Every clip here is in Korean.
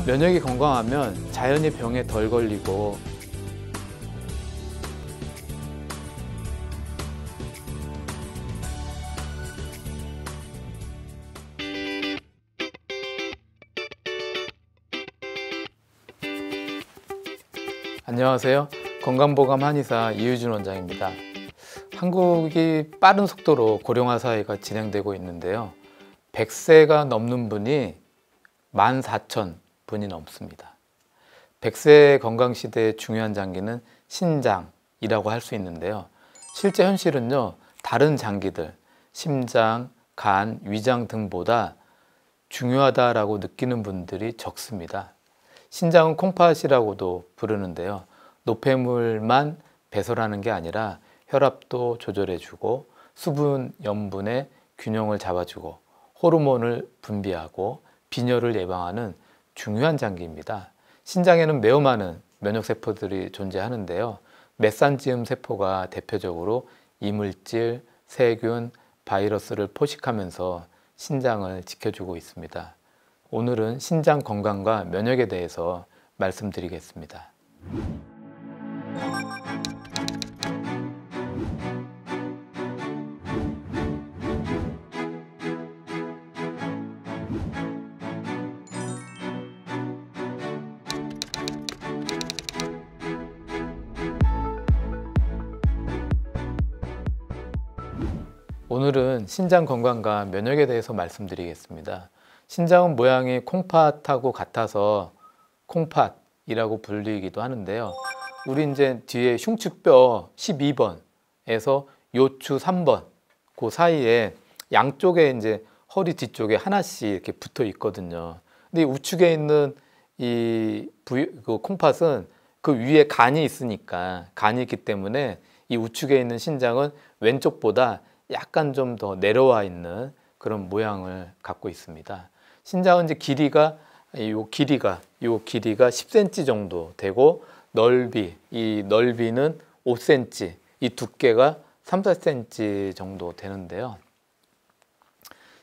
면역이 건강하면 자연히 병에 덜 걸리고 안녕하세요. 건강보감 한의사 이유준 원장입니다. 한국이 빠른 속도로 고령화 사회가 진행되고 있는데요. 100세가 넘는 분이 14,000분이 넘습니다. 100세 건강시대의 중요한 장기는 신장이라고 할 수 있는데요. 실제 현실은요, 다른 장기들, 심장, 간, 위장 등보다 중요하다라고 느끼는 분들이 적습니다. 신장은 콩팥이라고도 부르는데요. 노폐물만 배설하는 게 아니라 혈압도 조절해주고 수분, 염분의 균형을 잡아주고 호르몬을 분비하고 빈혈을 예방하는 중요한 장기입니다. 신장에는 매우 많은 면역세포들이 존재하는데요. 메산지움 세포가 대표적으로 이물질, 세균, 바이러스를 포식하면서 신장을 지켜주고 있습니다. 오늘은 신장 건강과 면역에 대해서 말씀드리겠습니다. 오늘은 신장 건강과 면역에 대해서 말씀드리겠습니다. 신장은 모양이 콩팥하고 같아서 콩팥이라고 불리기도 하는데요. 우리 이제 뒤에 흉추뼈 12번에서 요추 3번 그 사이에 양쪽에 이제 허리 뒤쪽에 하나씩 이렇게 붙어 있거든요. 근데 이 우측에 있는 그 콩팥은 그 위에 간이 있으니까, 간이 있기 때문에 이 우측에 있는 신장은 왼쪽보다 약간 좀 더 내려와 있는 그런 모양을 갖고 있습니다. 신장은 이제 요 길이가 10cm 정도 되고 이 넓이는 5cm, 이 두께가 3, 4cm 정도 되는데요.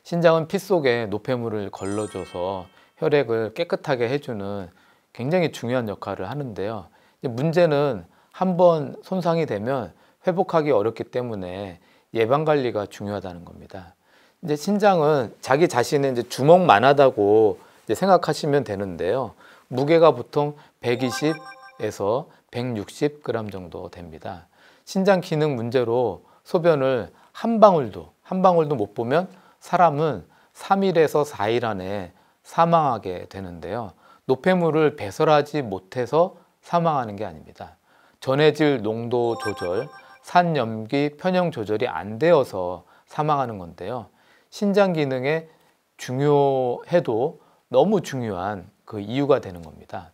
신장은 피 속에 노폐물을 걸러줘서 혈액을 깨끗하게 해주는 굉장히 중요한 역할을 하는데요. 문제는 한번 손상이 되면 회복하기 어렵기 때문에 예방관리가 중요하다는 겁니다. 이제 신장은 자기 자신의 이제 주먹만하다고 생각하시면 되는데요. 무게가 보통 120에서 160g 정도 됩니다. 신장 기능 문제로 소변을 한 방울도 못 보면 사람은 3일에서 4일 안에 사망하게 되는데요. 노폐물을 배설하지 못해서 사망하는 게 아닙니다. 전해질 농도 조절, 산염기 편형 조절이 안 되어서 사망하는 건데요. 신장 기능에 중요해도 너무 중요한 그 이유가 되는 겁니다.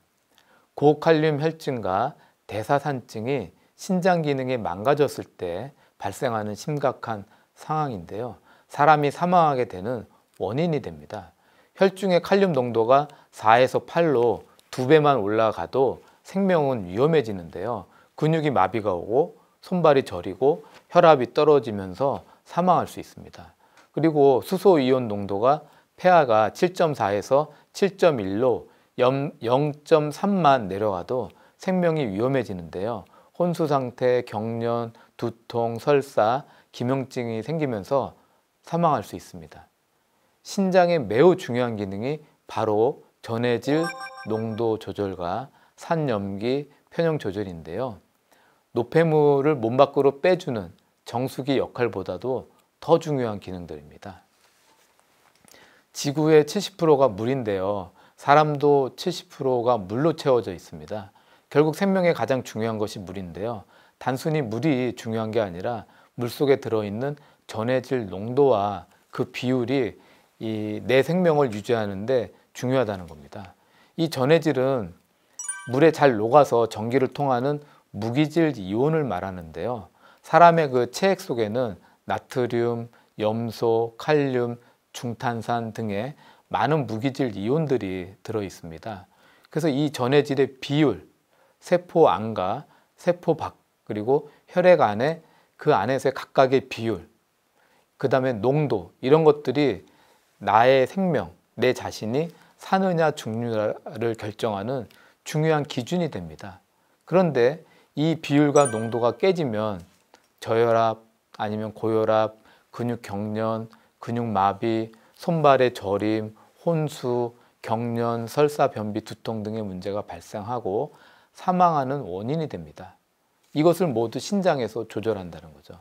고칼륨 혈증과 대사산증이 신장 기능이 망가졌을 때 발생하는 심각한 상황인데요. 사람이 사망하게 되는 원인이 됩니다. 혈중의 칼륨 농도가 4에서 8로 2배만 올라가도 생명은 위험해지는데요. 근육이 마비가 오고 손발이 저리고 혈압이 떨어지면서 사망할 수 있습니다. 그리고 수소이온 농도가 폐하가 7.4에서 7.1로 0.3만 내려가도 생명이 위험해지는데요. 혼수 상태, 경련, 두통, 설사, 기명증이 생기면서 사망할 수 있습니다. 신장의 매우 중요한 기능이 바로 전해질 농도 조절과 산염기 편형 조절인데요. 노폐물을 몸 밖으로 빼주는 정수기 역할보다도 더 중요한 기능들입니다. 지구의 70%가 물인데요. 사람도 70%가 물로 채워져 있습니다. 결국 생명에 가장 중요한 것이 물인데요. 단순히 물이 중요한 게 아니라 물속에 들어있는 전해질 농도와 그 비율이 내 생명을 유지하는 데 중요하다는 겁니다. 이 전해질은 물에 잘 녹아서 전기를 통하는 무기질 이온을 말하는데요. 사람의 그 체액 속에는 나트륨, 염소, 칼륨, 중탄산 등의 많은 무기질 이온들이 들어 있습니다. 그래서 이 전해질의 비율, 세포 안과 세포 밖, 그리고 혈액 안에 그 안에서의 각각의 비율, 그 다음에 농도, 이런 것들이 나의 생명, 내 자신이 사느냐 죽느냐를 결정하는 중요한 기준이 됩니다. 그런데 이 비율과 농도가 깨지면 저혈압 아니면 고혈압, 근육 경련, 근육 마비, 손발의 저림, 혼수, 경련, 설사, 변비, 두통 등의 문제가 발생하고 사망하는 원인이 됩니다. 이것을 모두 신장에서 조절한다는 거죠.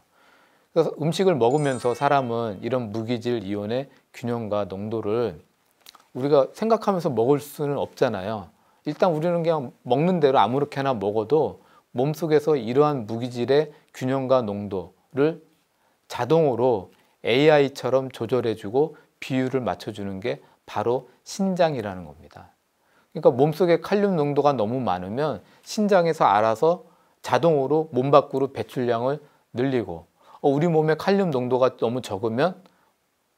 그래서 음식을 먹으면서 사람은 이런 무기질 이온의 균형과 농도를 우리가 생각하면서 먹을 수는 없잖아요. 일단 우리는 그냥 먹는 대로 아무렇게나 먹어도 몸속에서 이러한 무기질의 균형과 농도를 자동으로 AI처럼 조절해주고 비율을 맞춰주는 게 바로 신장이라는 겁니다. 그러니까 몸속에 칼륨 농도가 너무 많으면 신장에서 알아서 자동으로 몸 밖으로 배출량을 늘리고, 우리 몸에 칼륨 농도가 너무 적으면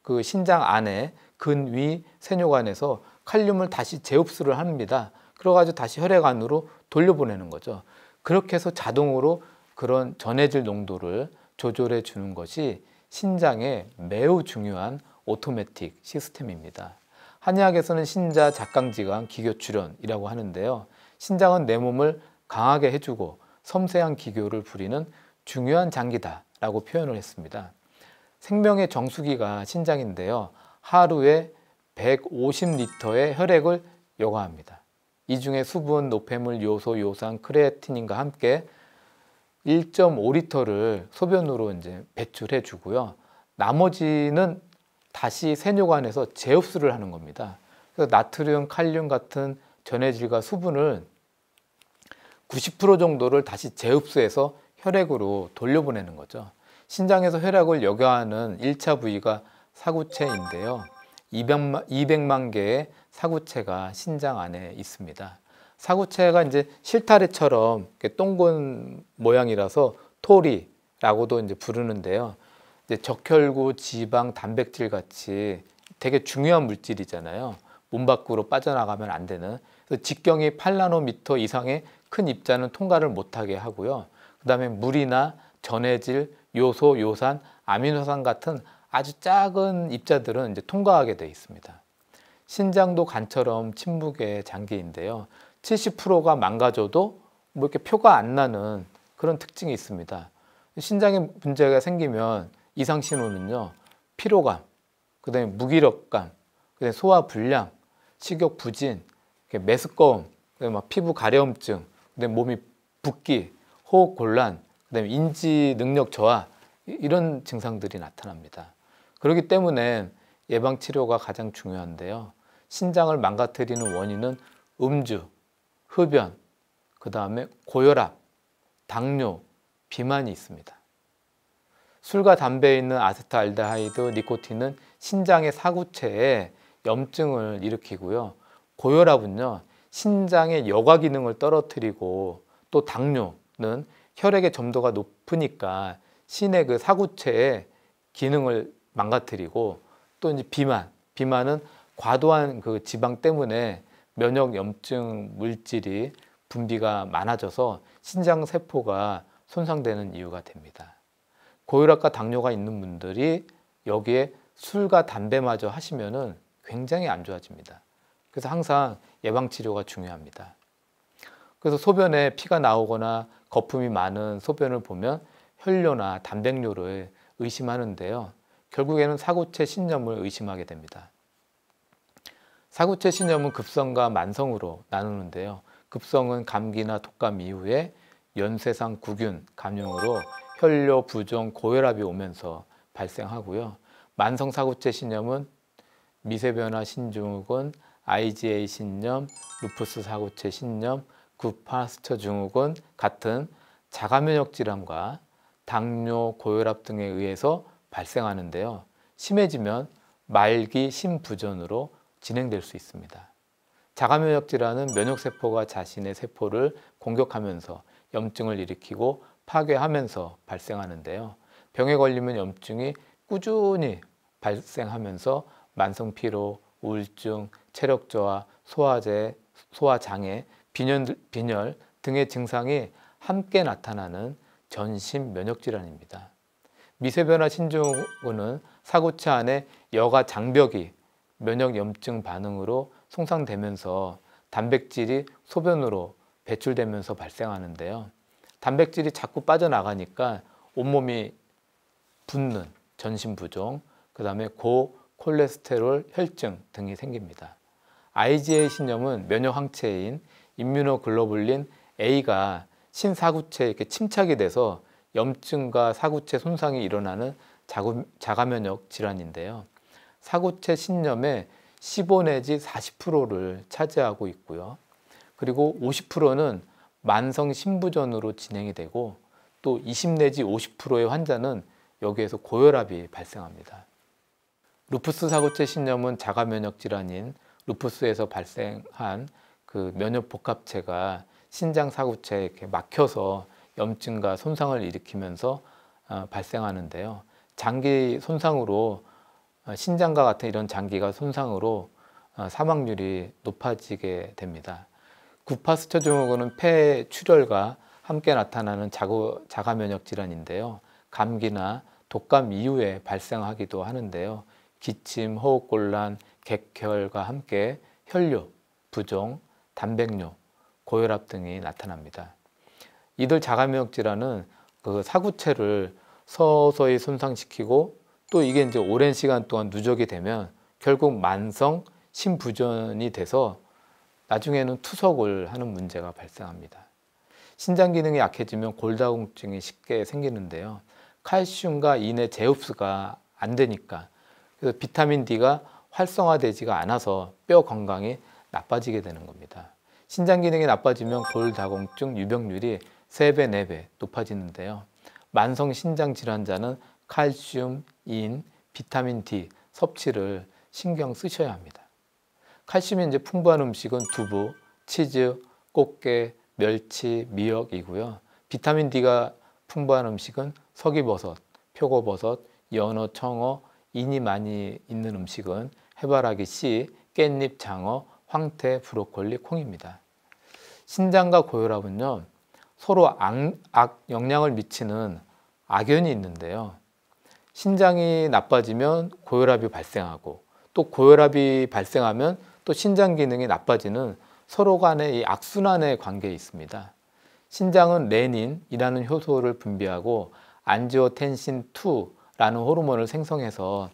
그 신장 안에 근위 세뇨관에서 칼륨을 다시 재흡수를 합니다. 그래가지고 다시 혈액 안으로 돌려보내는 거죠. 그렇게 해서 자동으로 그런 전해질 농도를 조절해 주는 것이 신장의 매우 중요한 오토매틱 시스템입니다. 한의학에서는 신자 작강지강 기교출현이라고 하는데요. 신장은 내 몸을 강하게 해주고 섬세한 기교를 부리는 중요한 장기다라고 표현을 했습니다. 생명의 정수기가 신장인데요. 하루에 150리터의 혈액을 요구합니다. 이 중에 수분, 노폐물, 요소, 요산, 크레아틴인과 함께 1.5리터를 소변으로 이제 배출해 주고요. 나머지는 다시 세뇨관에서 재흡수를 하는 겁니다. 그래서 나트륨, 칼륨 같은 전해질과 수분을 90% 정도를 다시 재흡수해서 혈액으로 돌려보내는 거죠. 신장에서 혈액을 여과하는 1차 부위가 사구체인데요. 200만 개의 사구체가 신장 안에 있습니다. 사구체가 이제 실타래처럼 동근 모양이라서 토리라고도 이제 부르는데요. 이제 적혈구, 지방, 단백질 같이 되게 중요한 물질이잖아요. 몸 밖으로 빠져나가면 안 되는. 그래서 직경이 8나노미터 이상의 큰 입자는 통과를 못하게 하고요. 그 다음에 물이나 전해질, 요소, 요산, 아미노산 같은 아주 작은 입자들은 이제 통과하게 되어 있습니다. 신장도 간처럼 침묵의 장기인데요. 70%가 망가져도 뭐 이렇게 표가 안 나는 그런 특징이 있습니다. 신장에 문제가 생기면 이상 신호는요, 피로감, 그다음에 무기력감, 그다음에 소화 불량, 식욕 부진, 메스꺼움, 그다음에 막 피부 가려움증, 그다음에 몸이 붓기, 호흡 곤란, 그다음에 인지 능력 저하, 이런 증상들이 나타납니다. 그렇기 때문에 예방 치료가 가장 중요한데요. 신장을 망가뜨리는 원인은 음주, 흡연, 그 다음에 고혈압, 당뇨, 비만이 있습니다. 술과 담배에 있는 아세트알데하이드, 니코틴은 신장의 사구체에 염증을 일으키고요. 고혈압은요, 신장의 여과 기능을 떨어뜨리고, 또 당뇨는 혈액의 점도가 높으니까 신의 그 사구체의 기능을 망가뜨리고, 또 이제 비만은 과도한 그 지방 때문에 면역 염증 물질이 분비가 많아져서 신장 세포가 손상되는 이유가 됩니다. 고혈압과 당뇨가 있는 분들이 여기에 술과 담배마저 하시면은 굉장히 안 좋아집니다. 그래서 항상 예방 치료가 중요합니다. 그래서 소변에 피가 나오거나 거품이 많은 소변을 보면 혈뇨나 단백뇨를 의심하는데요. 결국에는 사구체 신염을 의심하게 됩니다. 사구체 신염은 급성과 만성으로 나누는데요. 급성은 감기나 독감 이후에 연쇄상 구균 감염으로 혈뇨 부종 고혈압이 오면서 발생하고요. 만성 사구체 신염은 미세변화 신증후군, IgA 신염, 루푸스 사구체 신염, 구파스처 증후군 같은 자가면역 질환과 당뇨, 고혈압 등에 의해서 발생하는데요. 심해지면 말기 심부전으로 진행될 수 있습니다. 자가면역 질환은 면역세포가 자신의 세포를 공격하면서 염증을 일으키고 파괴하면서 발생하는데요. 병에 걸리면 염증이 꾸준히 발생하면서 만성피로, 우울증, 체력저하, 소화제, 소화장애, 빈혈 등의 증상이 함께 나타나는 전신 면역질환입니다. 미세변화 신증후군은 사구체 안에 여가 장벽이 면역 염증 반응으로 손상되면서 단백질이 소변으로 배출되면서 발생하는데요. 단백질이 자꾸 빠져나가니까 온몸이 붓는 전신부종, 그 다음에 고콜레스테롤 혈증 등이 생깁니다. IgA 신염은 면역항체인 임뮤노글로불린 A가 신사구체에 이렇게 침착이 돼서 염증과 사구체 손상이 일어나는 자가면역 질환인데요. 사구체 신염의 15 내지 40%를 차지하고 있고요. 그리고 50%는 만성 신부전으로 진행이 되고 또 20 내지 50%의 환자는 여기에서 고혈압이 발생합니다. 루푸스 사구체 신염은 자가면역 질환인 루푸스에서 발생한 그 면역 복합체가 신장 사구체에 이렇게 막혀서 염증과 손상을 일으키면서 발생하는데요. 장기 손상으로 신장과 같은 이런 장기가 손상으로 사망률이 높아지게 됩니다. 구파스처 증후군은 폐 출혈과 함께 나타나는 자가면역 질환인데요. 감기나 독감 이후에 발생하기도 하는데요. 기침, 호흡곤란, 객혈과 함께 혈뇨, 부종, 단백뇨, 고혈압 등이 나타납니다. 이들 자가면역 질환은 그 사구체를 서서히 손상시키고 또 이게 이제 오랜 시간 동안 누적이 되면 결국 만성 심부전이 돼서 나중에는 투석을 하는 문제가 발생합니다. 신장 기능이 약해지면 골다공증이 쉽게 생기는데요. 칼슘과 인의 재흡수가 안 되니까 그래서 비타민 D가 활성화되지가 않아서 뼈 건강이 나빠지게 되는 겁니다. 신장 기능이 나빠지면 골다공증 유병률이 3배, 4배 높아지는데요. 만성 신장 질환자는 칼슘, 인, 비타민 D 섭취를 신경 쓰셔야 합니다. 칼슘이 이제 풍부한 음식은 두부, 치즈, 꽃게, 멸치, 미역이고요. 비타민 D가 풍부한 음식은 서기버섯, 표고버섯, 연어, 청어, 인이 많이 있는 음식은 해바라기 씨, 깻잎, 장어, 황태, 브로콜리, 콩입니다. 신장과 고혈압은요, 서로 영향을 미치는 악연이 있는데요. 신장이 나빠지면 고혈압이 발생하고 또 고혈압이 발생하면 또 신장 기능이 나빠지는 서로 간의 이 악순환의 관계에 있습니다. 신장은 레닌이라는 효소를 분비하고 안지오텐신-2라는 호르몬을 생성해서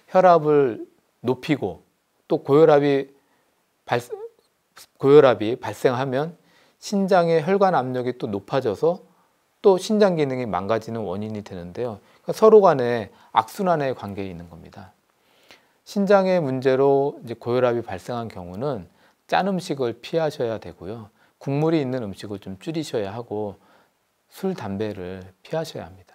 혈압을 높이고 또 고혈압이 발생하면 신장의 혈관 압력이 또 높아져서 또 신장 기능이 망가지는 원인이 되는데요. 그러니까 서로 간에 악순환의 관계에 있는 겁니다. 신장의 문제로 이제 고혈압이 발생한 경우는 짠 음식을 피하셔야 되고요. 국물이 있는 음식을 좀 줄이셔야 하고 술, 담배를 피하셔야 합니다.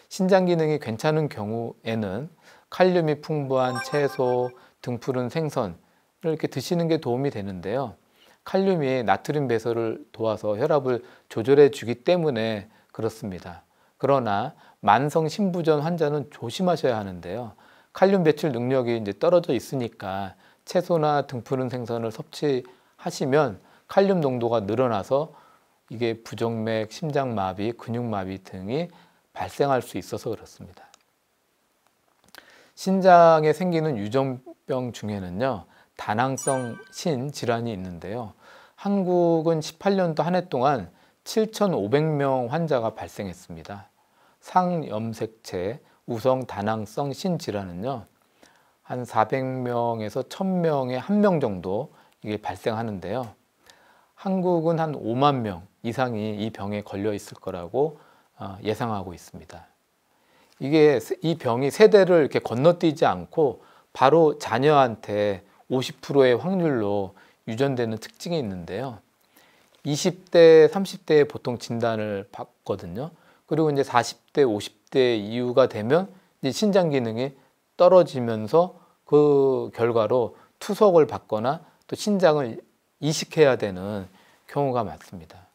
신장 기능이 괜찮은 경우에는 칼륨이 풍부한 채소, 등푸른 생선을 이렇게 드시는 게 도움이 되는데요. 칼륨이 나트륨 배설을 도와서 혈압을 조절해 주기 때문에 그렇습니다. 그러나 만성 신부전 환자는 조심하셔야 하는데요. 칼륨 배출 능력이 이제 떨어져 있으니까 채소나 등푸른 생선을 섭취하시면 칼륨 농도가 늘어나서 이게 부정맥, 심장마비, 근육마비 등이 발생할 수 있어서 그렇습니다. 신장에 생기는 유전병 중에는요, 다낭성 신질환이 있는데요. 한국은 18년도 한 해 동안 7,500명 환자가 발생했습니다. 상염색체 우성 다낭성 신질환은요, 한 400명에서 1000명에 1명 정도 이게 발생하는데요. 한국은 한 5만 명 이상이 이 병에 걸려 있을 거라고 예상하고 있습니다. 이 병이 세대를 이렇게 건너뛰지 않고 바로 자녀한테 50%의 확률로 유전되는 특징이 있는데요. 20대, 30대에 보통 진단을 받거든요. 그리고 이제 40대, 50대 이후가 되면 이제 신장 기능이 떨어지면서 그 결과로 투석을 받거나 또 신장을 이식해야 되는 경우가 많습니다.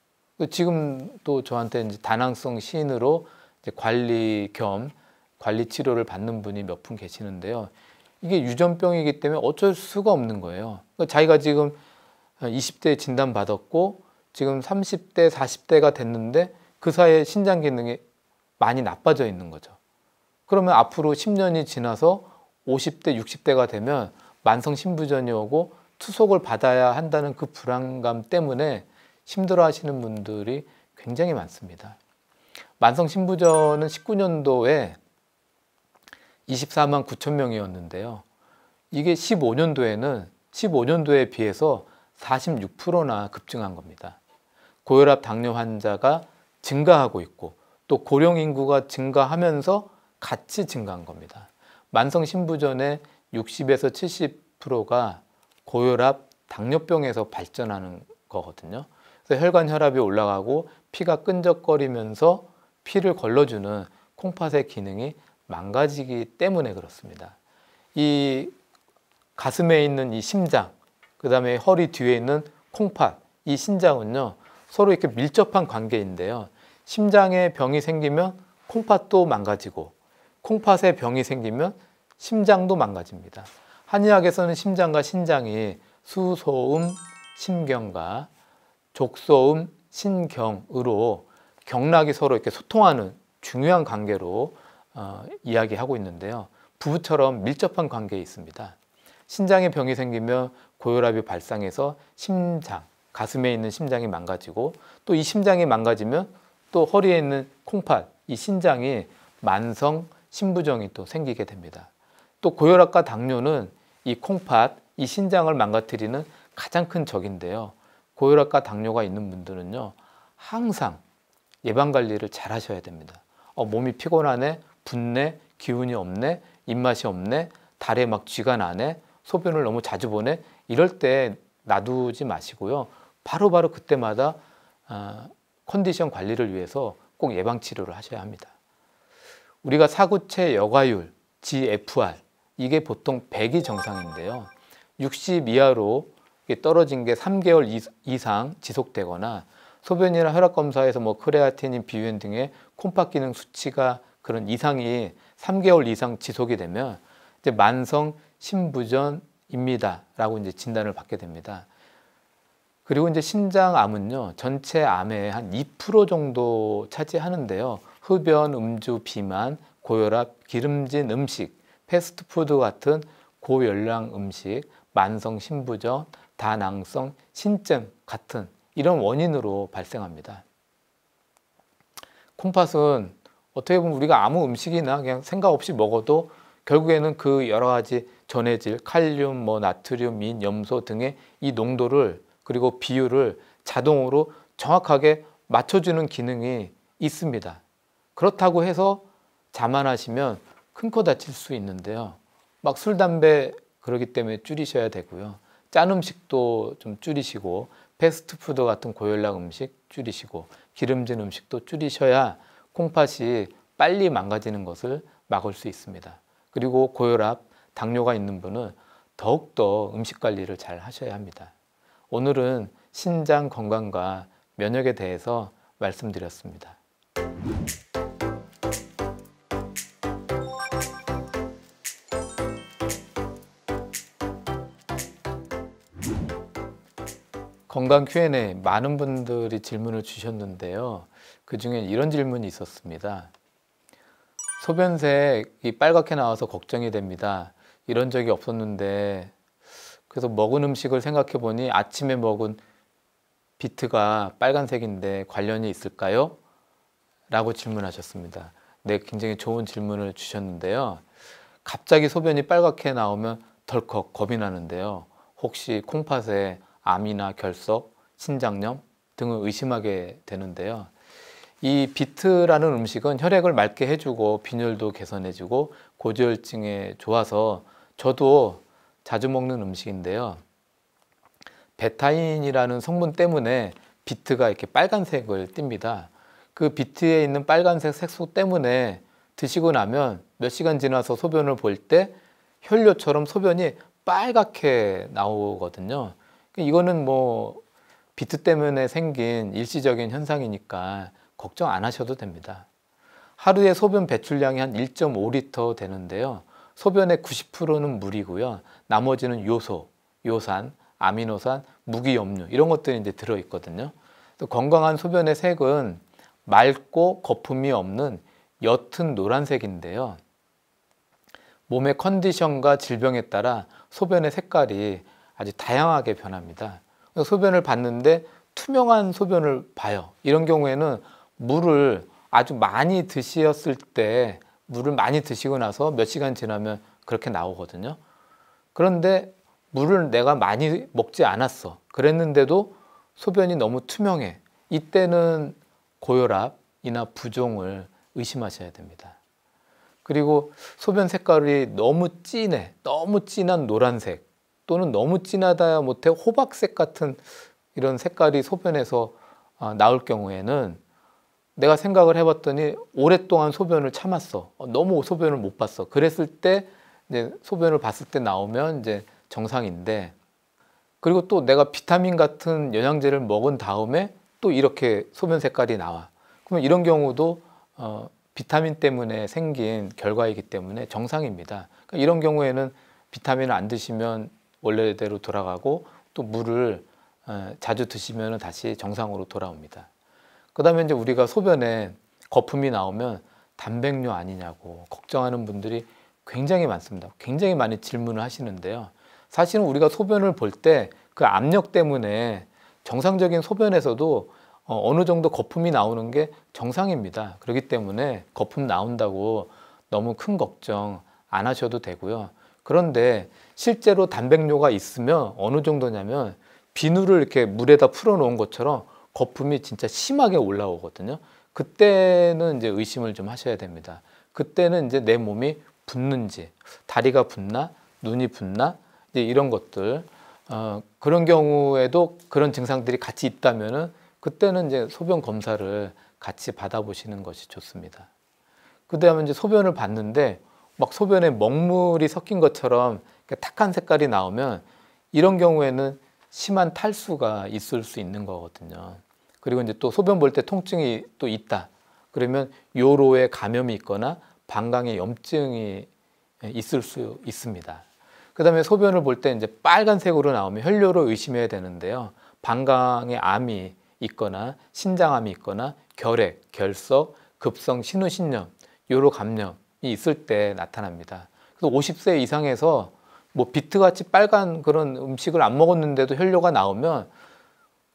지금 또 저한테 이제 다낭성 신으로 이제 관리 치료를 받는 분이 몇 분 계시는데요. 이게 유전병이기 때문에 어쩔 수가 없는 거예요. 그러니까 자기가 지금 20대에 진단받았고 지금 30대, 40대가 됐는데 그 사이에 신장 기능이 많이 나빠져 있는 거죠. 그러면 앞으로 10년이 지나서 50대, 60대가 되면 만성 신부전이 오고 투석을 받아야 한다는 그 불안감 때문에 힘들어 하시는 분들이 굉장히 많습니다. 만성 신부전은 19년도에 24만 9천 명이었는데요. 이게 15년도에 비해서 46%나 급증한 겁니다. 고혈압 당뇨 환자가 증가하고 있고 또 고령 인구가 증가하면서 같이 증가한 겁니다. 만성 신부전의 60에서 70%가 고혈압 당뇨병에서 발전하는 거거든요. 그래서 혈관 혈압이 올라가고 피가 끈적거리면서 피를 걸러주는 콩팥의 기능이 망가지기 때문에 그렇습니다. 이 가슴에 있는 이 심장, 그 다음에 허리 뒤에 있는 콩팥, 이 신장은요 서로 이렇게 밀접한 관계인데요. 심장에 병이 생기면 콩팥도 망가지고 콩팥에 병이 생기면 심장도 망가집니다. 한의학에서는 심장과 신장이 수소음 신경과 족소음 신경으로 경락이 서로 이렇게 소통하는 중요한 관계로 이야기하고 있는데요. 부부처럼 밀접한 관계에 있습니다. 신장에 병이 생기면 고혈압이 발생해서 심장, 가슴에 있는 심장이 망가지고 또 이 심장이 망가지면 또 허리에 있는 콩팥, 이 신장이 만성 신부종이 또 생기게 됩니다. 또 고혈압과 당뇨는 이 콩팥, 이 신장을 망가뜨리는 가장 큰 적인데요. 고혈압과 당뇨가 있는 분들은요, 항상 예방관리를 잘 하셔야 됩니다. 몸이 피곤하네, 붓네, 기운이 없네, 입맛이 없네, 달에 막 쥐가 나네, 소변을 너무 자주 보네, 이럴 때 놔두지 마시고요. 바로바로 그때마다 컨디션 관리를 위해서 꼭 예방치료를 하셔야 합니다. 우리가 사구체 여과율, GFR, 이게 보통 100이 정상인데요. 60 이하로 떨어진 게 3개월 이상 지속되거나 소변이나 혈압검사에서 크레아티닌, 비유엔 등의 콩팥 기능 수치가 그런 이상이 3개월 이상 지속이 되면 이제 만성 신부전입니다 라고 이제 진단을 받게 됩니다. 그리고 이제 신장암은요, 전체 암의 한 2% 정도 차지하는데요. 흡연, 음주, 비만, 고혈압, 기름진 음식, 패스트푸드 같은 고열량 음식, 만성 신부전, 다낭성 신증 같은 이런 원인으로 발생합니다. 콩팥은 어떻게 보면 우리가 아무 음식이나 그냥 생각 없이 먹어도 결국에는 그 여러 가지 전해질, 칼륨, 나트륨, 민, 염소 등의 이 농도를 그리고 비율을 자동으로 정확하게 맞춰주는 기능이 있습니다. 그렇다고 해서 자만하시면 큰 코 다칠 수 있는데요. 막 술, 담배 그러기 때문에 줄이셔야 되고요. 짠 음식도 좀 줄이시고 패스트푸드 같은 고열량 음식 줄이시고 기름진 음식도 줄이셔야 콩팥이 빨리 망가지는 것을 막을 수 있습니다. 그리고 고혈압, 당뇨가 있는 분은 더욱더 음식 관리를 잘 하셔야 합니다. 오늘은 신장 건강과 면역에 대해서 말씀드렸습니다. 건강 Q&A 많은 분들이 질문을 주셨는데요. 그 중에 이런 질문이 있었습니다. 소변색이 빨갛게 나와서 걱정이 됩니다. 이런 적이 없었는데 그래서 먹은 음식을 생각해 보니 아침에 먹은 비트가 빨간색인데 관련이 있을까요? 라고 질문하셨습니다. 네, 굉장히 좋은 질문을 주셨는데요. 갑자기 소변이 빨갛게 나오면 덜컥 겁이 나는데요. 혹시 콩팥에 암이나 결석, 신장염 등을 의심하게 되는데요. 이 비트라는 음식은 혈액을 맑게 해주고 빈혈도 개선해주고 고지혈증에 좋아서 저도 자주 먹는 음식인데요. 베타인이라는 성분 때문에 비트가 이렇게 빨간색을 띱니다. 그 비트에 있는 빨간색 색소 때문에 드시고 나면 몇 시간 지나서 소변을 볼 때 혈뇨처럼 소변이 빨갛게 나오거든요. 이거는 비트 때문에 생긴 일시적인 현상이니까 걱정 안 하셔도 됩니다. 하루에 소변 배출량이 한 1.5리터 되는데요. 소변의 90%는 물이고요. 나머지는 요소, 요산, 아미노산, 무기염류 이런 것들이 이제 들어있거든요. 또 건강한 소변의 색은 맑고 거품이 없는 옅은 노란색인데요. 몸의 컨디션과 질병에 따라 소변의 색깔이 아주 다양하게 변합니다. 소변을 봤는데 투명한 소변을 봐요. 이런 경우에는 물을 아주 많이 드셨을 때, 물을 많이 드시고 나서 몇 시간 지나면 그렇게 나오거든요. 그런데 물을 내가 많이 먹지 않았어. 그랬는데도 소변이 너무 투명해. 이때는 고혈압이나 부종을 의심하셔야 됩니다. 그리고 소변 색깔이 너무 진해, 너무 진한 노란색, 또는 너무 진하다 못해 호박색 같은 이런 색깔이 소변에서 나올 경우에는 내가 생각을 해봤더니 오랫동안 소변을 참았어. 너무 소변을 못 봤어. 그랬을 때 이제 소변을 봤을 때 나오면 이제 정상인데, 그리고 또 내가 비타민 같은 영양제를 먹은 다음에 또 이렇게 소변 색깔이 나와. 그러면 이런 경우도 비타민 때문에 생긴 결과이기 때문에 정상입니다. 그러니까 이런 경우에는 비타민을 안 드시면 원래대로 돌아가고, 또 물을 자주 드시면 다시 정상으로 돌아옵니다. 그 다음에 이제 우리가 소변에 거품이 나오면 단백뇨 아니냐고 걱정하는 분들이 굉장히 많습니다. 굉장히 많이 질문을 하시는데요. 사실은 우리가 소변을 볼 때 그 압력 때문에 정상적인 소변에서도 어느 정도 거품이 나오는 게 정상입니다. 그렇기 때문에 거품 나온다고 너무 큰 걱정 안 하셔도 되고요. 그런데 실제로 단백뇨가 있으면 어느 정도냐면 비누를 이렇게 물에다 풀어 놓은 것처럼 거품이 진짜 심하게 올라오거든요. 그때는 이제 의심을 좀 하셔야 됩니다. 그때는 이제 내 몸이 붓는지, 다리가 붓나, 눈이 붓나, 이제 이런 것들, 그런 경우에도 그런 증상들이 같이 있다면은 그때는 이제 소변 검사를 같이 받아보시는 것이 좋습니다. 그 다음에 이제 소변을 봤는데 막 소변에 먹물이 섞인 것처럼 탁한 색깔이 나오면 이런 경우에는 심한 탈수가 있을 수 있는 거거든요. 그리고 이제 또 소변 볼 때 통증이 또 있다. 그러면 요로에 감염이 있거나 방광에 염증이 있을 수 있습니다. 그 다음에 소변을 볼 때 이제 빨간색으로 나오면 혈뇨를 의심해야 되는데요. 방광에 암이 있거나 신장암이 있거나 결핵, 결석, 급성 신우신염, 요로 감염이 있을 때 나타납니다. 그래서 50세 이상에서 뭐 비트같이 빨간 그런 음식을 안 먹었는데도 혈뇨가 나오면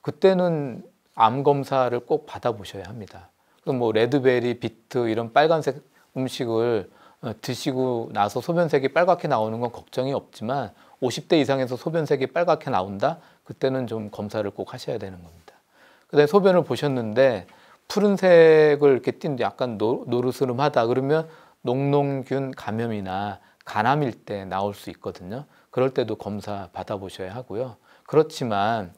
그때는 암 검사를 꼭 받아보셔야 합니다. 그럼 뭐 레드베리, 비트 이런 빨간색 음식을 드시고 나서 소변색이 빨갛게 나오는 건 걱정이 없지만 50대 이상에서 소변색이 빨갛게 나온다? 그때는 좀 검사를 꼭 하셔야 되는 겁니다. 그다음에 소변을 보셨는데 푸른색을 이렇게 띈 약간 노르스름하다 그러면 녹농균 감염이나 간암일 때 나올 수 있거든요. 그럴 때도 검사 받아보셔야 하고요. 그렇지만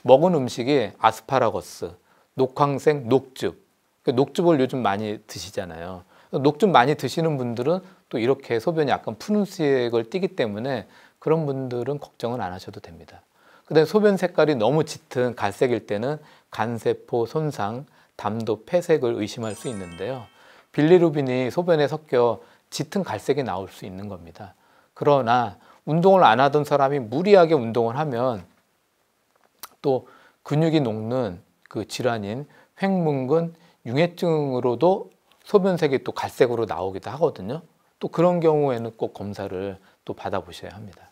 먹은 음식이 아스파라거스, 녹황색 녹즙, 녹즙을 요즘 많이 드시잖아요. 녹즙 많이 드시는 분들은 또 이렇게 소변이 약간 푸른색을 띠기 때문에 그런 분들은 걱정은 안 하셔도 됩니다. 그다음에 소변 색깔이 너무 짙은 갈색일 때는 간세포 손상, 담도 폐색을 의심할 수 있는데요. 빌리루빈이 소변에 섞여 짙은 갈색이 나올 수 있는 겁니다. 그러나 운동을 안 하던 사람이 무리하게 운동을 하면 또 근육이 녹는 그 질환인 횡문근 융해증으로도 소변색이 또 갈색으로 나오기도 하거든요. 또 그런 경우에는 꼭 검사를 또 받아보셔야 합니다.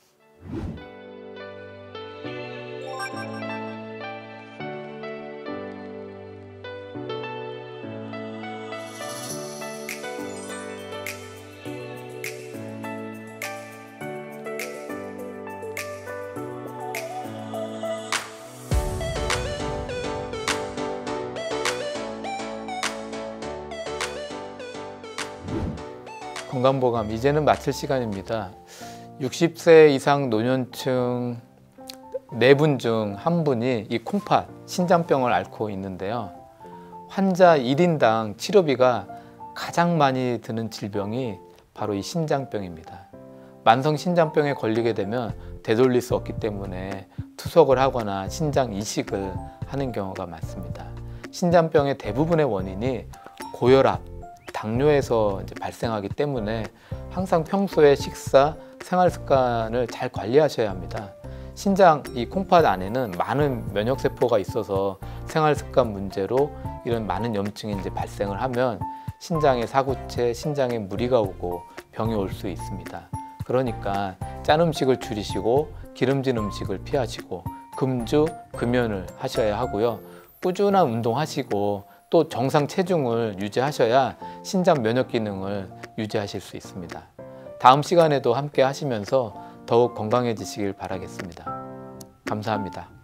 건강보감 이제는 마칠 시간입니다. 60세 이상 노년층 4분 중 1분이 이 콩팥, 신장병을 앓고 있는데요. 환자 1인당 치료비가 가장 많이 드는 질병이 바로 이 신장병입니다. 만성 신장병에 걸리게 되면 되돌릴 수 없기 때문에 투석을 하거나 신장 이식을 하는 경우가 많습니다. 신장병의 대부분의 원인이 고혈압, 당뇨에서 이제 발생하기 때문에 항상 평소에 식사, 생활 습관을 잘 관리하셔야 합니다. 신장, 이 콩팥 안에는 많은 면역세포가 있어서 생활 습관 문제로 이런 많은 염증이 이제 발생을 하면 신장에 사구체, 신장에 무리가 오고 병이 올 수 있습니다. 그러니까 짠 음식을 줄이시고 기름진 음식을 피하시고 금주, 금연을 하셔야 하고요. 꾸준한 운동하시고 또 정상 체중을 유지하셔야 신장 면역 기능을 유지하실 수 있습니다. 다음 시간에도 함께 하시면서 더욱 건강해지시길 바라겠습니다. 감사합니다.